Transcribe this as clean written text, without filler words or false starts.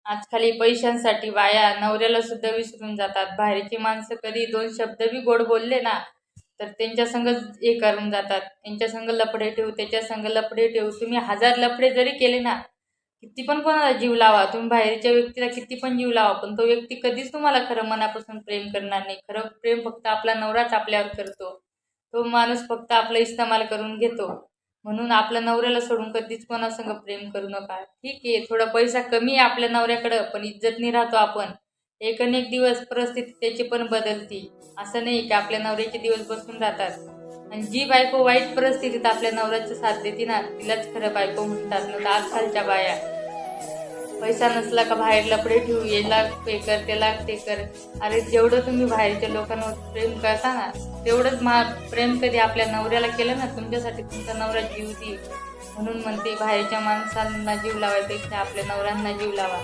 आजकाल पैशांसाठी बाया नवऱ्याला सुद्धा विसरून जातात. बाहेरची माणसं कधी दोन शब्द बी गोड बोलले ना, तर त्यांच्या संग हे करून जातात. त्यांच्या संग लफडे ठेवू, त्याच्या संग लफडे ठेवू. तुम्ही हजार लफडे जरी केले ना, किती पण कोणाला जीव लावा, तुम्ही बाहेरच्या व्यक्तीला किती पण जीव लावा, पण तो व्यक्ती कधीच तुम्हाला खरं मनापासून प्रेम करणार नाही. खरं प्रेम फक्त आपला नवराच आपल्यावर करतो. तो माणूस फक्त आपला इस्तेमाल करून घेतो. म्हणून आपल्या नवऱ्याला सोडून कधीच कोणासंग प्रेम करू नका. ठीक आहे, थोडा पैसा कमी आहे आपल्या नवऱ्याकडं, पण इज्जतनी राहतो आपण. एक न एक दिवस परिस्थिती त्याची पण बदलती. असं नाही की आपल्या नवऱ्याचे दिवस बसून राहतात. आणि जी बायको वाईट परिस्थितीत आपल्या नवऱ्याचा साथ देते ना, तिलाच खरं बायको म्हणतात. ना तर आजकालच्या बाया पैसा नसला का बाहेर लपडे ठेवू, याला पे कर, त्याला ते कर. अरे जेवढं तुम्ही बाहेरच्या लोकांवर प्रेम करता ना, तेवढंच प्रेम कधी आपल्या नवऱ्याला केलं ना, तुमच्यासाठी तुमचा नवरा जीव देईल. म्हणून म्हणते, बाहेरच्या माणसांना जीव लावायपेक्षा आपल्या नवऱ्यांना जीव लावा.